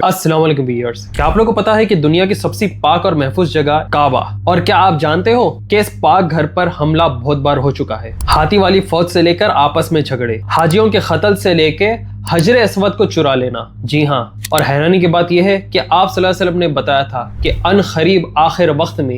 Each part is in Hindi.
अस्सलाम वालेकुम व्यूअर्स, क्या आप लोगों को पता है कि दुनिया की सबसे पाक और महफूज जगह काबा, और क्या आप जानते हो कि इस पाक घर पर हमला बहुत बार हो चुका है। हाथी वाली फौज से लेकर आपस में झगड़े, हाजियों के कत्ल से लेके हजरे अस्वद को चुरा लेना। जी हाँ, और हैरानी की बात यह है कि आप सल्लल्लाहु अलैहि वसल्लम ने बताया था कि अन करीब आखिर वक्त में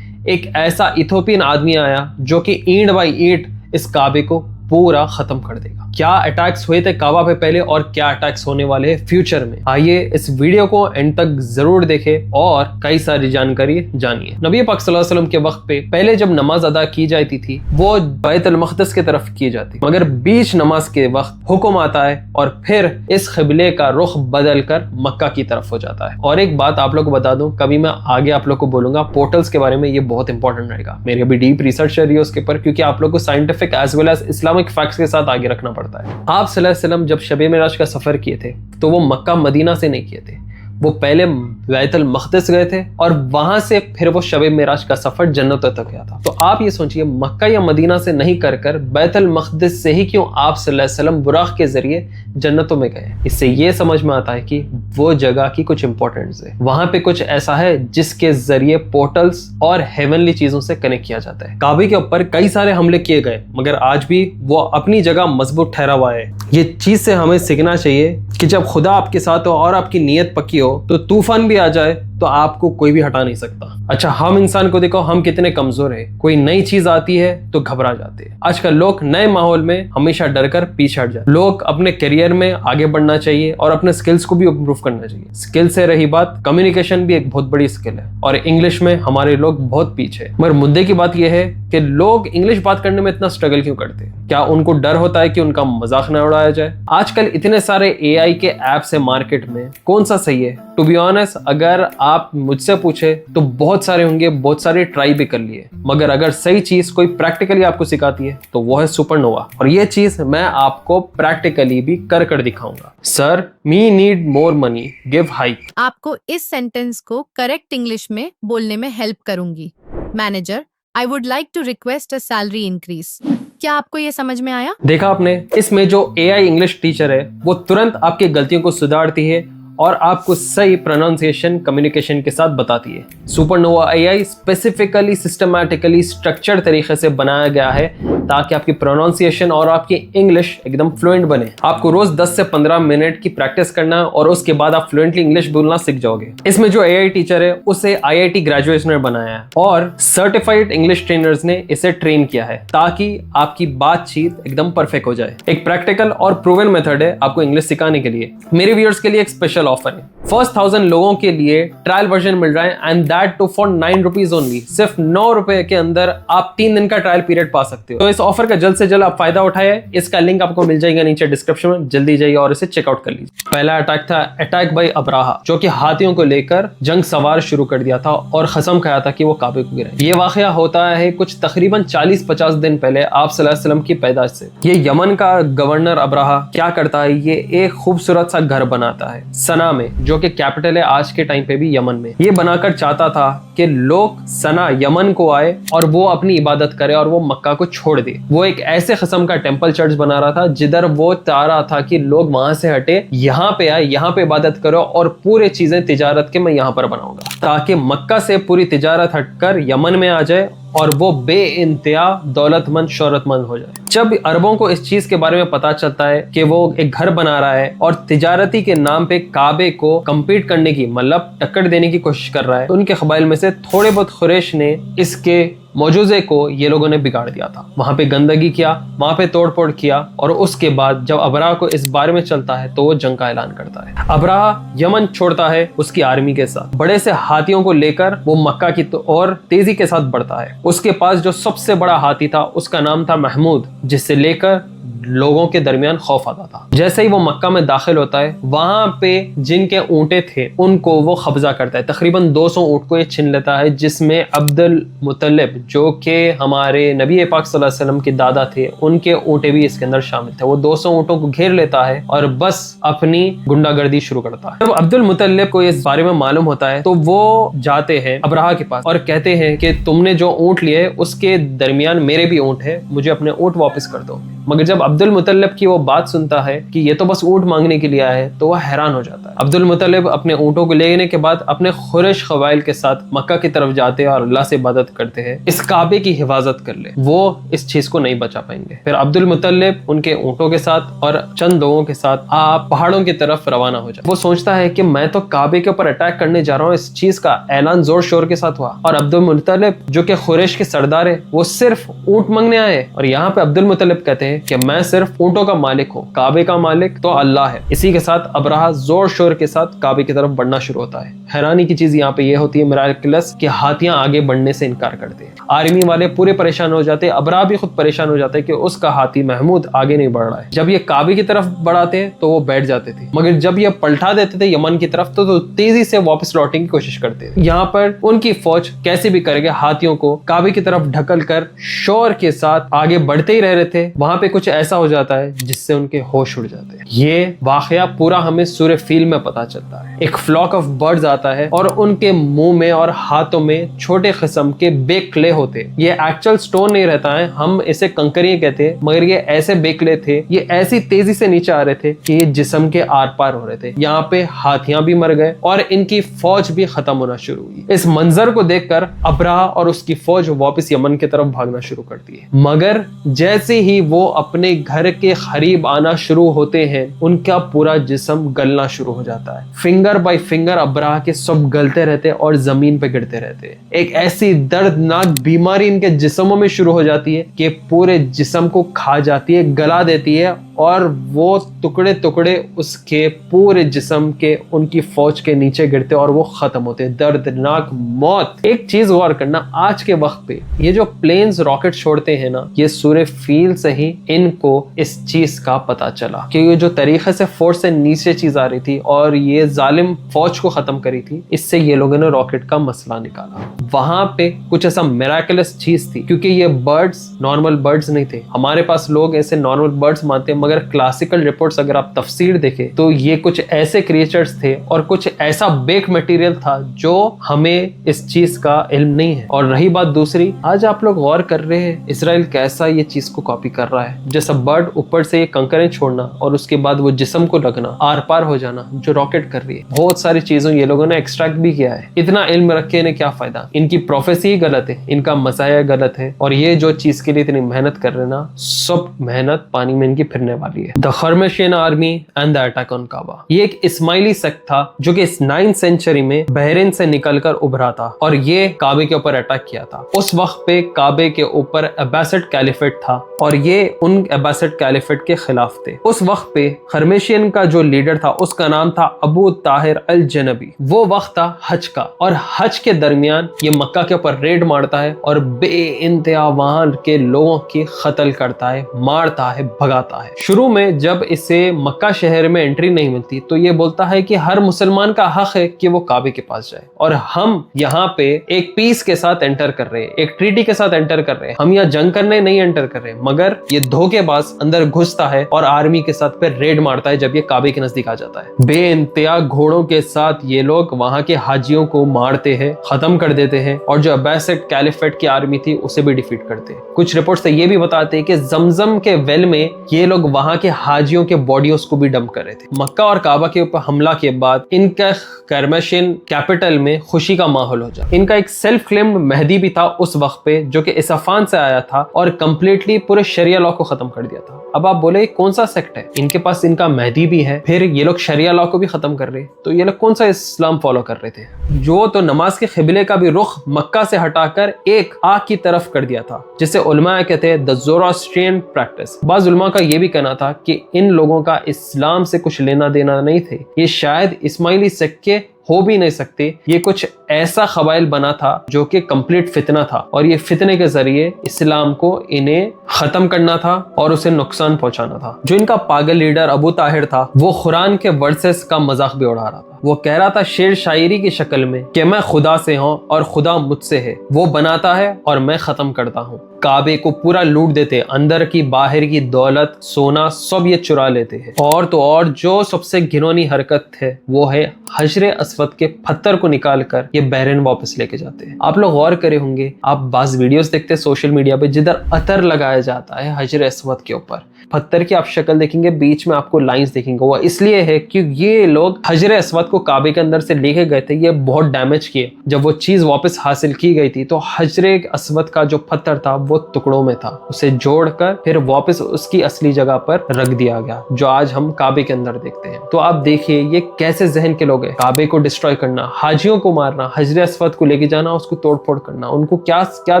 एक ऐसा इथोपियन आदमी आया जो कि ईंट बाई ईंट इस काबे को पूरा खत्म कर देगा। क्या अटैक्स हुए थे काबा पे पहले और क्या अटैक्स होने वाले हैं फ्यूचर में, आइए इस वीडियो को एंड तक जरूर देखें और कई सारी जानकारी जानिए। नबी पाक सल्लल्लाहु अलैहि वसल्लम के वक्त पे पहले जब नमाज अदा की जाती थी वो बैतुल मक़दिस की तरफ की जाती, मगर बीच नमाज के वक्त हुक्म आता है और फिर इस क़िबले का रुख बदल कर मक्का की तरफ हो जाता है। और एक बात आप लोग को बता दूं, कभी मैं आगे आप लोग को बोलूंगा पोर्टल्स के बारे में, ये बहुत इंपॉर्टेंट रहेगा। मेरी अभी डीप रिसर्च चल रही है उसके ऊपर, क्योंकि आप लोग को scientific as well as Islamic facts के साथ आगे रखना पड़ता है। आप सल्लल्लाहु अलैहि वसल्लम जब शब मेराज का सफर किए थे तो वो मक्का मदीना से नहीं किए थे, वो पहले बैतुल मक़दिस गए थे और वहां से फिर वो शब मेराज का सफर जन्नत तक गया था। तो आप ये सोचिए, मक्का या मदीना से नहीं कर बैतुल मक़दिस से ही क्यों आप सल्लल्लाहु अलैहि वसल्लम बुराक के जरिए जन्नतों में गए। इससे ये समझ में आता है कि वो जगह की कुछ इंपॉर्टेंस है, वहां पे कुछ ऐसा है जिसके जरिए पोर्टल्स और हेवनली चीजों से कनेक्ट किया जाता है। काबे के ऊपर कई सारे हमले किए गए, मगर आज भी वो अपनी जगह मजबूत ठहरा हुआ है। ये चीज से हमें सीखना चाहिए कि जब खुदा आपके साथ हो और आपकी नीयत पक्की हो तो तूफान भी आ जाए तो आपको कोई भी हटा नहीं सकता। अच्छा, हम इंसान को देखो, हम कितने कमजोर हैं। कोई नई चीज आती है तो घबरा जाते हैं। आजकल लोग नए माहौल में हमेशा डर कर पीछे हट जाते हैं। लोग अपने करियर में आगे बढ़ना चाहिए और अपने स्किल्स को भी इम्प्रूव करना चाहिए। स्किल से रही बात, कम्युनिकेशन भी एक बहुत बड़ी स्किल है और इंग्लिश में हमारे लोग बहुत पीछे हैं। मगर मुद्दे की बात यह है कि लोग इंग्लिश बात करने में इतना स्ट्रगल क्यों करते हैं? क्या उनको डर होता है कि उनका मजाक ना उड़ाया जाए? आजकल इतने सारे AI के ऐप्स है मार्केट में, कौन सा सही है? टू बी ऑनेस्ट, अगर आप मुझसे पूछे तो बहुत सारे होंगे, बहुत सारे ट्राई भी कर लिए, मगर अगर सही चीज कोई प्रैक्टिकली आपको सिखाती है तो वो है सुपरनोवा। और ये चीज मैं आपको प्रैक्टिकली भी कर दिखाऊंगा। सर, मी need more money, give hike. आपको इस सेंटेंस को करेक्ट इंग्लिश में बोलने में हेल्प करूंगी। Manager, I would like to request a salary increase. क्या आपको ये समझ में आया? देखा आपने, इसमें जो AI इंग्लिश टीचर है वो तुरंत आपकी गलतियों को सुधारती है और आपको सही प्रोनाउंसिएशन कम्युनिकेशन के साथ बताती है। Supernova AI specifically systematically structured तरीके से बनाया गया है ताकि आपकी प्रोनाउंसिएशन और आपकी इंग्लिश एकदम फ्लुएंट बने। आपको रोज 10 से 15 मिनट की प्रैक्टिस करना और उसके बाद आप फ्लुएंटली इंग्लिश बोलना सीख जाओगे। इसमें जो AI टीचर है उसे IIT ग्रेजुएट्स ने बनाया है और सर्टिफाइड इंग्लिश ट्रेनर्स ने इसे ट्रेन किया है ताकि आपकी बातचीत एकदम परफेक्ट हो जाए। एक प्रैक्टिकल और प्रूवन मेथड है आपको इंग्लिश सिखाने के लिए। मेरे व्यूअर्स के लिए एक स्पेशल ऑफर है। फर्स्ट 1000 लोगों के लिए ट्रायल वर्जन मिल रहा है and that too for 9 rupees only. सिर्फ 9 रुपए के अंदर आप 3 दिन का ट्रायल पीरियड पा सकते हो। तो इस ऑफर का जल्द से जल्द आप फायदा उठाए। इसका लिंक आपको मिल जाएगा नीचे डिस्क्रिप्शन में, जल्दी जाइए और इसे चेकआउट कर लीजिए। पहला अटैक था अटैक बाय अब्राहा, जो कि हाथियों को लेकर जंग सवार शुरू कर दिया था और कसम खाया था कि वो काबे को गिराए। ये वाकया होता है कुछ तकरीबन 40-50 दिन पहले आप सल्लल्लाहु अलैहि वसल्लम की पैदाइश से। ये यमन का गवर्नर अब्राहा क्या करता है, ये एक खूबसूरत सा घर बनाता है सना में, जो कि कैपिटल है आज के टाइम पे भी यमन में। ये बनाकर चाहता था कि लोग सना यमन को आए और वो अपनी इबादत करे और वो मक्का को छोड़ दे। वो एक ऐसे किस्म का टेंपल चर्च बना रहा था जिधर वो चाह रहा था कि लोग वहां से हटे, यहाँ पे आए, यहाँ पे इबादत करो और पूरे चीजें तिजारत के मैं यहाँ पर बनाऊंगा, ताकि मक्का से पूरी तिजारत हटकर यमन में आ जाए और वो बेइंतहा दौलतमंद शोहरतमंद हो जाए। जब अरबों को इस चीज के बारे में पता चलता है कि वो एक घर बना रहा है और तिजारती के नाम पे काबे को कम्पीट करने की, मतलब टक्कर देने की कोशिश कर रहा है, तो उनके कबाइल में से थोड़े बहुत खुरैश ने इसके मौजूजे को ये लोगों ने बिगाड़ दिया था। वहां पे गंदगी किया, वहां पे तोड़फोड़ किया और उसके बाद जब अब्राहा को इस बारे में चलता है तो वो जंग का ऐलान करता है। अब्राहा यमन छोड़ता है उसकी आर्मी के साथ, बड़े से हाथियों को लेकर वो मक्का की और तेजी के साथ बढ़ता है। उसके पास जो सबसे बड़ा हाथी था उसका नाम था महमूद, जिससे लेकर लोगों के दरमियान खौफ आता था। जैसे ही वो मक्का में दाखिल होता है, वहां पे जिनके ऊंटे थे उनको वो कब्जा करता है। तकरीबन 200 ऊंट को ये छीन लेता है, जिसमें अब्दुल मुतल्लिब, जो कि हमारे नबी पाक सल्लल्लाहु अलैहि वसल्लम के दादा थे, उनके ऊंटे भी इसके अंदर शामिल थे। वो 200 ऊंटों को घेर लेता है और बस अपनी गुंडागर्दी शुरू करता है। जब अब्दुल मुतल्लिब को इस बारे में मालूम होता है तो वो जाते हैं अब्राहा के पास और कहते हैं कि तुमने जो ऊंट लिए उसके दरमियान मेरे भी ऊंट है, मुझे अपने ऊंट वापस कर दो। मगर जब अब्दुल मुतल्लिब की वो बात सुनता है कि ये तो बस ऊँट मांगने के लिए आया है, तो वह हैरान हो जाता है। अब्दुल मुतल्लिब अपने ऊँटों को लेने के बाद अपने खुरैश क़बाइल के साथ मक्का की तरफ जाते हैं और अल्लाह से इबादत करते हैं इस काबे की हिफाजत कर ले, वो इस चीज को नहीं बचा पाएंगे। फिर अब्दुल मुतल्लिब उनके ऊँटों के साथ और चंद लोगों के साथ आप पहाड़ों की तरफ रवाना हो जाए। वो सोचता है कि मैं तो काबे के ऊपर अटैक करने जा रहा हूँ, इस चीज का ऐलान जोर शोर के साथ हुआ और अब्दुल मुतल्लिब जो कि खुरैश के सरदार है वो सिर्फ ऊँट मांगने आए। और यहाँ पे अब्दुल मुतल्लिब कहते हैं कि मैं सिर्फ ऊँटों का मालिक हूँ, काबे का मालिक तो अल्लाह है। इसी के साथ अब्राहा जोर शोर के साथ काबे की तरफ बढ़ना शुरू होता है। हैरानी की चीज यहाँ पे ये होती है मिराकिलस कि हाथियां आगे बढ़ने से इनकार करते हैं। आर्मी वाले पूरे परेशान हो जाते हैं, अब्राहा भी खुद परेशान हो जाता है कि उसका हाथी महमूद आगे नहीं बढ़ रहा है। जब ये काबे की तरफ बढ़ाते तो वो बैठ जाते थे, मगर जब ये पलटा देते थे यमन की तरफ तो तेजी से वापस लौटने की कोशिश करते थे। यहाँ पर उनकी फौज कैसे भी करके हाथियों को काबे की तरफ ढकल कर शोर के साथ आगे बढ़ते ही रह रहे थे। वहां पे कुछ ऐसा हो जाता है जिससे उनके होश उड़ जाते हैं। ये वाकया पूरा हमें सूरह फील में पता चलता है। एक फ्लॉक ऑफ बर्ड्स आता है और उनके मुंह में और हाथों में छोटे किस्म के बेक्ले होते। ये एक्चुअल स्टोन नहीं रहता है, हम इसे कंकरियां कहते हैं, मगर ये ऐसे बेक्ले थे, ये ऐसी तेजी से नीचे आ रहे थे कि ये जिस्म के आर पार हो रहे थे। यहाँ पे हाथियां भी मर गए और इनकी फौज भी खत्म होना शुरू हुई। इस मंजर को देखकर अब्राहा और उसकी फौज वापस यमन की तरफ भागना शुरू करती है। मगर जैसे ही वो अपने घर के करीब आना शुरू होते हैं उनका पूरा जिस्म गलना शुरू हो जाता है। फिंगर बाय फिंगर अब्राहा के सब गलते रहते और जमीन पे गिरते रहते। एक ऐसी दर्दनाक बीमारी इनके जिस्मों में शुरू हो जाती है कि पूरे जिस्म को खा जाती है, गला देती है और वो टुकड़े टुकड़े उसके पूरे जिस्म के उनकी फौज के नीचे गिरते और वो खत्म होते। दर्दनाक मौत। एक चीज गौर करना, आज के वक्त पे ये जो प्लेन्स रॉकेट छोड़ते हैं ना, ये सूरह फील से ही इनको इस चीज का पता चला कि ये जो तरीके से फोर्स से नीचे चीज आ रही थी और ये जालिम फौज को खत्म करी थी, इससे ये लोगों ने रॉकेट का मसला निकाला। वहां पे कुछ ऐसा मिराकुलस चीज थी, क्योंकि ये बर्ड्स नॉर्मल बर्ड्स नहीं थे। हमारे पास लोग ऐसे नॉर्मल बर्ड्स मानते हैं, मगर क्लासिकल रिपोर्ट्स अगर आप तफसीर देखें तो ये कुछ ऐसे क्रिएचर्स थे और कुछ ऐसा बेक मटेरियल था जो हमें इस चीज का इल्म नहीं है। और रही बात दूसरी, आज आप लोग गौर कर रहे हैं इसराइल कैसा ये चीज को कॉपी कर रहा है। जैसा बर्ड ऊपर से ये कंकरें छोड़ना और उसके बाद वो जिस्म को लगना, आर पार हो जाना, जो रॉकेट कर रही है। बहुत सारी चीजों ये लोगों ने एक्सट्रैक्ट भी किया है। इतना इल्म रख के इन्हें क्या फायदा, इनकी प्रोफेसी गलत है, इनका मसाया गलत है, और ये जो चीज के लिए इतनी मेहनत कर रहे ना, सब मेहनत पानी में इनकी फिरने वाली है। The Kharmashian army and the attack on Kaaba. ये एक इस्माइली सेक्ट था जो कि इस 9th सेंचुरी में बहरीन से निकलकर उभरा था और ये काबे के ऊपर अटैक किया था। उस वक्त पे काबे के ऊपर अब्बासिड कैलिफेट था और ये उन अब्बासिड कैलिफेट के खिलाफ थे। उस वक्त पे खरमशियन का जो लीडर था उसका नाम था अबू ताहिर अल जनबी। वो वक्त था हज का और हज के दरमियान ये मक्का के ऊपर रेड मारता है और बेइंतहा वहां के लोगों की कत्ल करता है, मारता है, भगाता है। शुरू में जब इसे मक्का शहर में एंट्री नहीं मिलती तो ये बोलता है कि हर मुसलमान का हक है कि वो काबे के पास जाए और हम यहाँ पे एक पीस के साथ एंटर कर रहे हैं, एक ट्रीटी के साथ एंटर कर रहे हैं, हम यहाँ जंग करने नहीं एंटर कर रहे। मगर ये धोखेबाज अंदर घुसता है और आर्मी के साथ फिर रेड मारता है जब ये काबे के नजदीक आ जाता है। बेइंतहा घोड़ों के साथ ये लोग वहां के हाजियों को मारते हैं, खत्म कर देते हैं और जो अब्बासिड कैलिफेट की आर्मी थी उसे भी डिफीट करते हैं। कुछ रिपोर्ट्स ये भी बताते हैं कि जमजम के वेल में ये लोग वहां के हाजियों के बॉडीज को भी डंप कर रहे थे। मक्का और काबा के ऊपर हमला के बाद इनका खरमशियन कैपिटल में खुशी का माहौल हो जाए। इनका एक सेल्फ क्लेम्ड मेहदी भी था उस वक्त पे जो कि इसफान से आया था और कंप्लीटली पूरे शरिया लॉ को खत्म कर दिया था। अब आप बोले कौन सा सेक्ट है, इनके पास इनका मेहदी भी है, फिर ये लोग शरिया लॉ को भी खत्म कर रहे, तो ये लोग कौन सा इस्लाम फॉलो कर रहे थे? जो तो नमाज के क़िबले का भी रुख मक्का से हटाकर एक आग की तरफ कर दिया था, जिसे उलमा कहते हैं द ज़ोरास्ट्रियन प्रैक्टिस। बाज़ उलमा का ये भी कहना था कि इन लोगों का इस्लाम से कुछ लेना देना नहीं थे, ये शायद इस्माइली सेक्ट के हो भी नहीं सकते। ये कुछ ऐसा कबाइल बना था जो कि कंप्लीट फितना था और ये फितने के जरिए इस्लाम को इन्हें खत्म करना था और उसे नुकसान पहुंचाना था। जो इनका पागल लीडर अबू ताहिर था वो कुरान के वर्सेस का मजाक भी उड़ा रहा था। वो कह रहा था शेर शायरी की शक्ल में कि मैं खुदा से हूँ और खुदा मुझसे है, वो बनाता है और मैं खत्म करता हूँ। काबे को पूरा लूट देते, अंदर की बाहर की दौलत सोना सब ये चुरा लेते हैं। और तो और जो सबसे घिनौनी हरकत है वो है हजरे अस्वद के पत्थर को निकाल कर ये बहरीन वापस लेके जाते हैं। आप लोग गौर करे होंगे, आप बाज़ वीडियोस देखते हैं सोशल मीडिया पे जिधर अतर लगाया जाता है हजरे अस्वद के ऊपर, पत्थर की आप शक्ल देखेंगे, बीच में आपको लाइंस देखेंगे। वो इसलिए है कि ये लोग हजर अस्वद को काबे के अंदर से लेके गए थे, ये बहुत डैमेज किए। जब वो चीज वापस हासिल की गई थी तो हजर अस्वद का जो पत्थर था वो टुकड़ों में था, उसे जोड़कर फिर वापस उसकी असली जगह पर रख दिया गया, जो आज हम काबे के अंदर देखते हैं। तो आप देखिए ये कैसे जहन के लोग हैं। काबे को डिस्ट्रॉय करना, हाजियों को मारना, हजर अस्वद को लेके जाना, उसको तोड़ फोड़ करना, उनको क्या क्या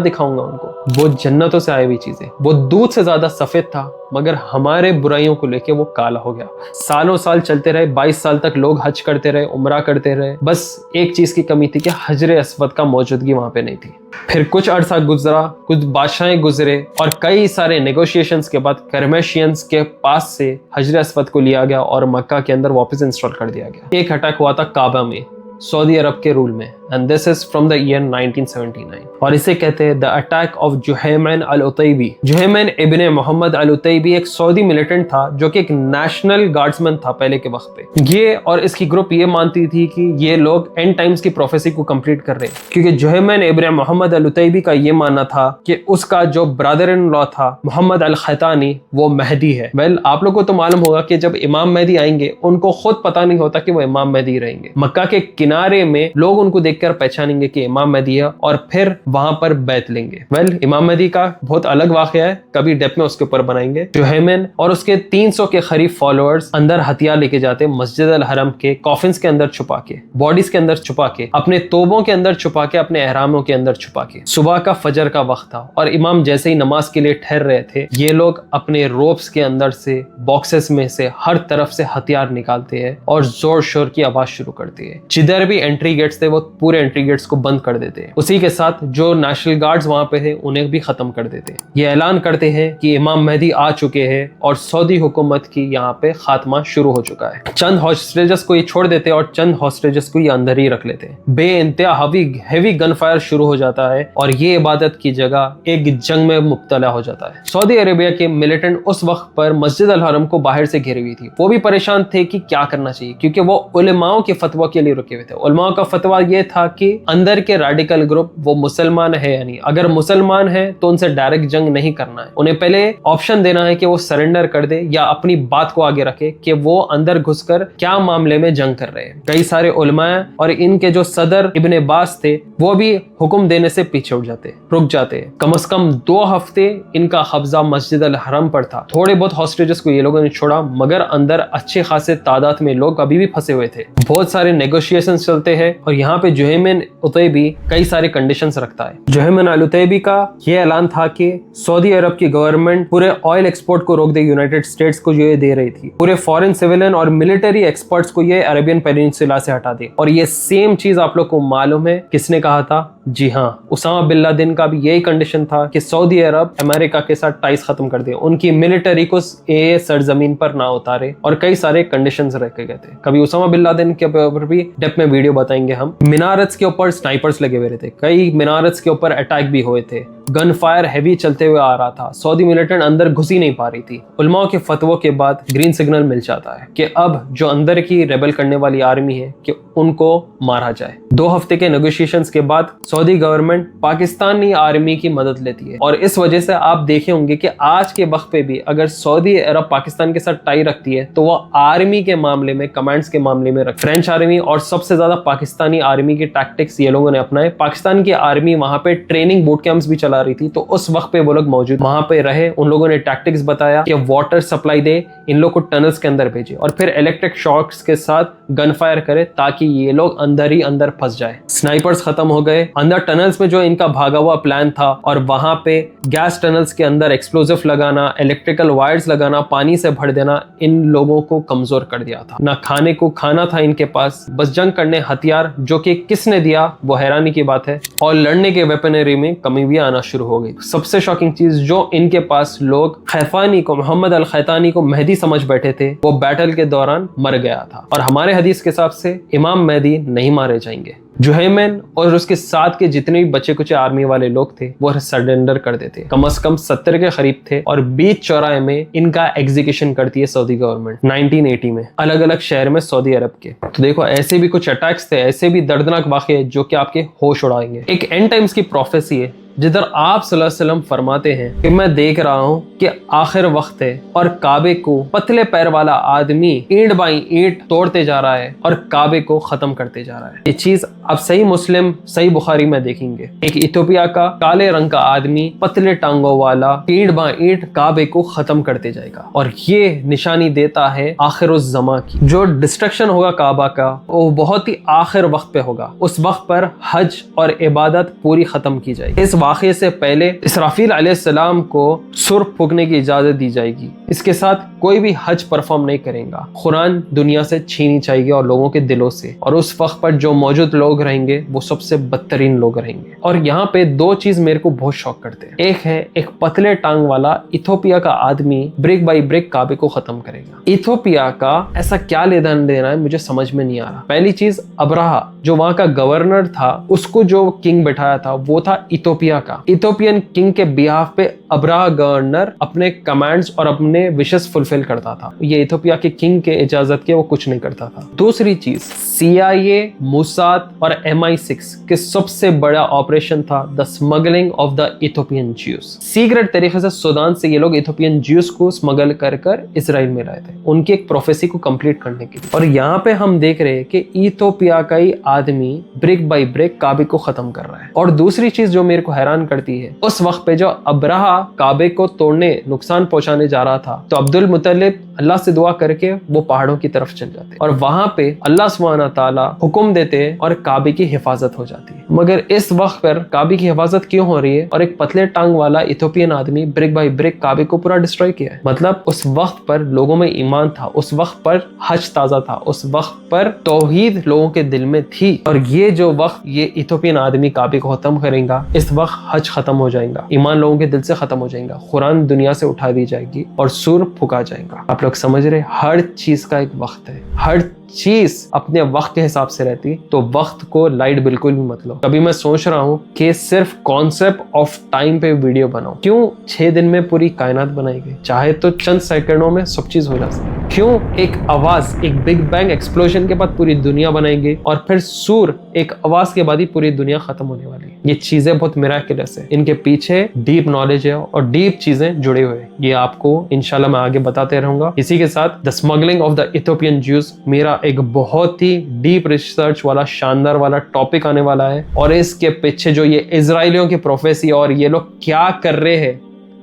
दिखाऊंगा उनको। वो जन्नतों से आई हुई चीजें, वो दूध से ज्यादा सफेद था, मगर हमारे बुराइयों को लेके वो काला हो गया। सालों साल चलते रहे, 22 साल तक लोग हज करते रहे, उम्रा करते रहे, बस एक चीज की कमी थी कि हजर अस्वद का मौजूदगी वहां पे नहीं थी। फिर कुछ अरसा गुजरा, कुछ बादशाहें गुजरे और कई सारे नेगोशिएशंस के बाद कर्मेशियंस के पास से हजर अस्वद को लिया गया और मक्का के अंदर वापस इंस्टॉल कर दिया गया। एक अटैक हुआ था काबा में, सऊदी अरब के रूल में, and this is from the year 1979 और इसे कहते हैं द अटैक ऑफ जुहैमन अल उतैबी। जुहैमन इब्ने मोहम्मद अल उतैबी एक सऊदी मिलिटेंट था जो कि एक नेशनल गार्ड्समैन था पहले के वक्त पे। ये और इसकी ग्रुप ये मानती थी कि ये लोग एंड टाइम्स की प्रोफेसी को कंप्लीट कर रहे हैं, क्योंकि जुहैमन इब्ने मोहम्मद अल उतैबी का ये मानना था कि उसका जो ब्रदर इन लॉ था मोहम्मद अल खैतानी वो मेहदी है। वेल आप लोगों को तो मालूम होगा कि जब इमाम मेहदी आएंगे उनको खुद पता नहीं होता कि वो इमाम मेहदी रहेंगे। मक्का के किनारे में लोग उनको देखकर पहचानेंगे कि इमाम मेहदी है और फिर वहां पर बैत लेंगे। वेल इमाम मेहदी का बहुत अलग वाकया है, कभी डेप्थ में उसके ऊपर बनाएंगे। जुहैमन और उसके 300 के करीब फॉलोअर्स अंदर हथियार लेके जाते, मस्जिद अल हरम के कॉफिन्स के अंदर छुपा के, बॉडीज के अंदर छुपा के, अपने तोबों के अंदर छुपा के, अपने एहरामों के अंदर छुपा के। सुबह का फजर का वक्त था और इमाम जैसे ही नमाज के लिए ठहर रहे थे, ये लोग अपने रोप्स के अंदर से, बॉक्सेस में से हर तरफ से हथियार निकालते हैं और जोर शोर की आवाज शुरू करते हैं। जिधर भी एंट्री गेट्स थे वो पूरे एंट्री गेट्स को बंद कर देते हैं। उसी के साथ जो नेशनल गार्ड्स वहां पे थे उन्हें भी खत्म कर देते हैं। ये ऐलान करते हैं कि इमाम मेहदी आ चुके हैं और सऊदी हुकूमत की यहाँ पे खात्मा शुरू हो चुका है। चंद हॉस्टेजेस को ये छोड़ देते हैं और चंद हॉस्टेजेस को ये अंदर ही रख लेते हैं। बेइंतहा हेवी गन फायर शुरू हो जाता है और ये इबादत की जगह एक जंग में मुब्तला हो जाता है। सऊदी अरेबिया के मिलिटेंट उस वक्त पर मस्जिद अल हरम को बाहर से घेरी हुई थी। वो भी परेशान थे कि क्या करना चाहिए, क्योंकि वो उलमाओं के फतवा के लिए रुके हुए थे। उलमाओं का फतवा ये था कि अंदर के रेडिकल ग्रुप वो मुसलमान है या नहीं, अगर मुसलमान है तो उनसे डायरेक्ट जंग नहीं करना है, उन्हें पहले ऑप्शन देना है कि वो सरेंडर कर दे या अपनी बात को आगे रखे कि वो अंदर घुसकर क्या मामले में जंग कर रहे हैं। कई सारे उलमा और इनके जो सदर इब्ने बास थे वो भी हुक्म देने से पीछे उठ जाते, रुक जाते। कम से कम 2 हफ्ते इनका कब्जा मस्जिद अल हरम पर था। थोड़े बहुत हॉस्टेजेस को ये लोगों ने छोड़ा, मगर अंदर अच्छे खासे तादाद में लोग अभी भी फंसे हुए थे। बहुत सारे नेगोशिएशन चलते हैं और यहाँ पे जुहैमन उतैबी कई सारे कंडीशंस रखता है। जुहैमन अल उतैबी का ये ऐलान था कि सऊदी अरब की गवर्नमेंट पूरे ऑयल एक्सपोर्ट को रोक दे, यूनाइटेड स्टेट्स को ये दे रही थी। पूरे फॉरेन सिविलियन और मिलिट्री एक्सपर्ट्स को ये अरेबियन पेनिनसुला से हटा दे। और ये सेम चीज आप लोग को मालूम है किसने कहा था? जी हाँ, उसामा बिन लादेन का भी यही कंडीशन था कि सऊदी अरब अमेरिका के साथ टाइज खत्म कर दे, उनकी मिलिट्री को सरजमीन पर ना उतारे, और कई सारे कंडीशंस रखे गए थे। कभी उसामा बिन लादेन के ऊपर भी डेप्थ में वीडियो बताएंगे हम। मिनारत्स के ऊपर स्नाइपर्स लगे हुए थे, कई मिनारत्स के ऊपर अटैक भी हुए थे, गन फायर हैवी चलते हुए आ रहा था, सऊदी मिलिटेंट अंदर घुस ही नहीं पा रही थी। उलमाओं के फतवों के बाद ग्रीन सिग्नल मिल जाता है कि अब जो अंदर की रेबल करने वाली आर्मी है कि उनको मारा जाए। 2 हफ्ते के नेगोशिएशंस के बाद सऊदी गवर्नमेंट पाकिस्तानी आर्मी की मदद लेती है, और इस वजह से आप देखे होंगे कि आज के वक्त पे भी अगर सऊदी अरब पाकिस्तान के साथ टाई रखती है तो वो आर्मी के मामले में, कमांड्स के मामले में फ्रेंच आर्मी और सबसे ज्यादा पाकिस्तानी आर्मी की टैक्टिक्स ये लोगों ने अपनाए। पाकिस्तान की आर्मी वहां पे ट्रेनिंग बूट कैंप्स भी चला रही थी, तो उस वक्त पे वो लोग मौजूद वहां पे रहे। उन लोगों ने टैक्टिक्स बताया कि वाटर सप्लाई दे, इन लोग को टनल्स के अंदर भेजे और फिर इलेक्ट्रिक शॉक्स के साथ गन फायर करे ताकि ये लोग अंदर ही अंदर फंस जाए। स्नाइपर्स खत्म हो गए अंदर टनल्स में, जो इनका भागा हुआ प्लान था, और वहां पे गैस टनल्स के अंदर एक्सप्लोजिव लगाना, इलेक्ट्रिकल वायर्स लगाना, पानी से भर देना इन लोगों को कमजोर कर दिया था। ना खाने को खाना था इनके पास, बस जंग करने हथियार, जो कि किसने दिया वो हैरानी की बात है, और लड़ने के वेपनरी में कमी भी आना शुरू हो गई। सबसे शॉकिंग चीज, जो इनके पास लोग खैफानी को, मोहम्मद अल खैतानी को मेहदी समझ बैठे थे, वो बैटल के दौरान मर गया था, और हमारे हदीस के हिसाब से इमाम मेहदी नहीं मारे जाएंगे। जुहैमन और उसके साथ के जितने भी बचे कुछ आर्मी वाले लोग थे वो सरेंडर कर देते। कम से कम 70 के करीब थे, और बीच चौराहे में इनका एग्जीक्यूशन करती है सऊदी गवर्नमेंट 1980 में, अलग अलग शहर में सऊदी अरब के। तो देखो, ऐसे भी कुछ अटैक्स थे, ऐसे भी दर्दनाक वाक़े जो कि आपके होश उड़ाएंगे। एक एंड टाइम्स की प्रोफेसी है जिधर आप सल्लल्लाहु अलैहि वसल्लम फरमाते हैं कि मैं देख रहा हूँ कि आखिर वक्त है और काबे को पतले पैर वाला आदमी ईंट बाई ईंट तोड़ते जा रहा है और काबे को खत्म करते जा रहा है। ये चीज आप सही मुस्लिम सही बुखारी में देखेंगे। एक इथोपिया का काले रंग का आदमी पतले टांगों वाला ईंट बाई ईंट काबे को खत्म करते जाएगा और ये निशानी देता है आखिरुज़ ज़मा की। जो डिस्ट्रक्शन होगा काबा का वो बहुत ही आखिर वक्त पे होगा। उस वक्त पर हज और इबादत पूरी खत्म की जाएगी। इस वाक़े से पहले इसराफील अलैहिस्सलाम को सुर फूकने की इजाजत दी जाएगी। इसके साथ कोई भी हज परफॉर्म नहीं करेगा। कुरान दुनिया से छीनी जाएगी और लोगों के दिलों से, और उस वक्त पर जो मौजूद लोग रहेंगे वो सबसे बदतरीन लोग रहेंगे। और यहाँ पे दो चीज मेरे को बहुत शौक करते हैं। एक है एक पतले टांग वाला इथोपिया का आदमी ब्रिक बाई ब्रिक काबे को खत्म करेगा। इथोपिया का ऐसा क्या लेना देना है मुझे समझ में नहीं आ रहा। पहली चीज अब्राहा जो वहां का गवर्नर था उसको जो किंग बैठाया था वो था इथोपिया का। इथोपियन किंग के बिहाफ पे अब्राहा गवर्नर अपने कमांड्स और अपने विशेस फुलफिल करता था। ये इथोपिया के किंग के इजाजत के वो कुछ नहीं करता था। दूसरी चीज CIA, मोसाद और MI6 के सबसे बड़ा ऑपरेशन था the smuggling of the Ethiopian Jews. Secret तरीके से सूडान से ये लोग इथोपियन ज्यूज को स्मगल कर कर इसराइल में लाए थे उनकी एक प्रोफेसी को कंप्लीट करने के लिए। और यहाँ पे हम देख रहे हैं कि इथोपिया का ही आदमी ब्रिक बाई ब्रिक काबे को खत्म कर रहा है। और दूसरी चीज जो मेरे को हैरान करती है, उस वक्त पे जो अब्राहा काबे को तोड़ने नुकसान पहुंचाने जा रहा था तो अब्दुल मुत्तलिब अल्लाह से दुआ करके वो पहाड़ों की तरफ चल जाते और वहां पे अल्लाह सुब्हाना ताला हुक्म देते हैं और काबे की हिफाजत हो जाती है। मगर इस वक्त पर काबे की हिफाजत क्यों हो रही है और एक पतले टांग वाला इथोपियन आदमी ब्रिक बाई ब्रिक काबे को पूरा डिस्ट्रॉय किया है। मतलब उस वक्त पर लोगों में ईमान था, उस वक्त पर हज ताजा था, उस वक्त पर तौहीद लोगों के दिल में थी। और ये जो वक्त ये इथोपियन आदमी काबे को खत्म करेगा, इस वक्त हज खत्म हो जाएगा, ईमान लोगों के दिल से खत्म हो जाएगा, कुरान दुनिया से उठा दी जाएगी और सूर फूका जाएगा। आप लोग समझ रहे, हर चीज का एक वक्त है, हर चीज अपने वक्त के हिसाब से रहती। तो वक्त को लाइट बिल्कुल भी मत लो। कभी मैं सोच रहा हूँ कि सिर्फ कॉन्सेप्ट ऑफ टाइम पे वीडियो बनाऊं। क्यों 6 दिन में पूरी कायनात बनाई गई, चाहे तो चंद सेकंडों में सब चीज हो जा सकती। क्यों एक आवाज, एक बिग बैंग एक्सप्लोजन के बाद पूरी दुनिया बनाई गई और फिर सूर एक आवाज के बाद ही पूरी दुनिया खत्म होने वाली है। ये चीजें बहुत मिराकुलस है, इनके पीछे डीप नॉलेज है और डीप चीजें जुड़े हुए हैं। ये आपको इंशाल्लाह मैं आगे बताते रहूंगा। इसी के साथ the smuggling of the Ethiopian Jews मेरा एक बहुत ही डीप रिसर्च वाला शानदार वाला टॉपिक आने वाला है। और इसके पीछे जो ये इजराइलियों की प्रोफेसी और ये लोग क्या कर रहे हैं,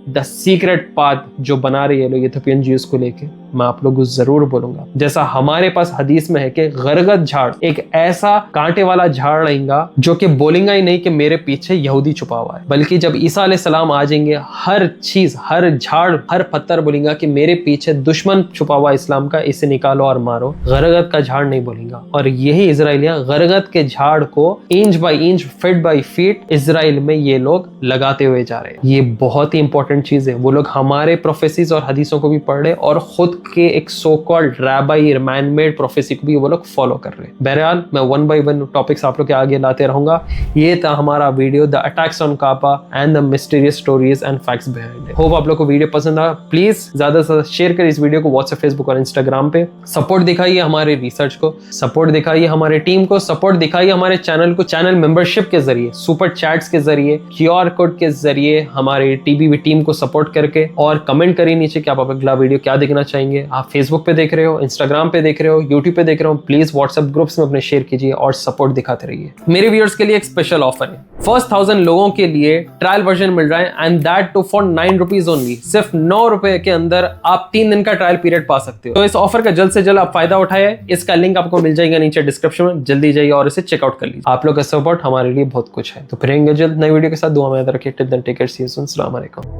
द सीक्रेट पाथ जो बना रहे हैं लोग इथोपियन ज्यूज को लेके, मैं आप लोगों को जरूर बोलूंगा। जैसा हमारे पास हदीस में है कि गरगद झाड़ एक ऐसा कांटे वाला झाड़ रहेगा जो कि बोलेगा ही नहीं कि मेरे पीछे यहूदी छुपा हुआ है, बल्कि जब ईसा अलैहिस्सलाम आ जाएंगे हर चीज, हर झाड़, हर पत्थर बोलेगा कि मेरे पीछे दुश्मन छुपा हुआ इस्लाम का, इसे निकालो और मारो। गरगद का झाड़ नहीं बोलेगा। और यही इजराइलियां गरगद के झाड़ को inch by inch, feet by feet Israel में ये लोग लगाते हुए जा रहे हैं। ये बहुत ही इंपॉर्टेंट चीज है। वो लोग हमारे प्रोफेसीज और हदीसों को भी पढ़ रहे और खुद के एक so called rabbi man made prophecy को भी वो लोग फॉलो कर रहे हैं। बहरहाल मैं 1 बाय 1 टॉपिक्स आप लोग के आगे लाते रहूंगा। ये था हमारा video the attacks on Kaaba and the mysterious stories and facts behind it. Hope आप लोग को वीडियो पसंद आया। प्लीज ज्यादा से ज्यादा शेयर करें इस वीडियो को व्हाट्सएप, फेसबुक और इंस्टाग्राम पे। सपोर्ट दिखाइए हमारे रिसर्च को, सपोर्ट दिखाइए हमारे टीम को, सपोर्ट दिखाइए हमारे चैनल को, चैनल मेंबरशिप के जरिए, सुपर चैट्स के जरिए, QR कोड के जरिए हमारे TBV टीम को सपोर्ट करके। और कमेंट करिए नीचे कि आप अगला वीडियो क्या देखना चाहेंगे। आप फेसबुक पे देख रहे हो, इंस्टाग्राम पे देख रहे हो, यूट्यूब पे देख रहे हो, प्लीज व्हाट्सएप ग्रुप्स में अपने शेयर कीजिए और सपोर्ट दिखाते रहिए। मेरे व्यूअर्स के लिए एक स्पेशल ऑफर है। फर्स्ट 1000 लोगों के लिए ट्रायल वर्जन मिल रहा है and that too for 9 rupees only. सिर्फ 9 रुपए के अंदर आप 3 दिन का ट्रायल पीरियड पा सकते हो। तो इस ऑफर का जल्द से जल्द आप फायदा उठाए। इसका लिंक आपको मिल जाएगा नीचे डिस्क्रिप्शन में, जल्दी जाइए और इसे चेकआउट कर लीजिए। आप लोग का सपोर्ट हमारे लिए बहुत कुछ है। तो फिर जल्द नई वीडियो के साथ। दुआ में याद रखिए। Till then take care, see you soon, अस्सलाम वालेकुम।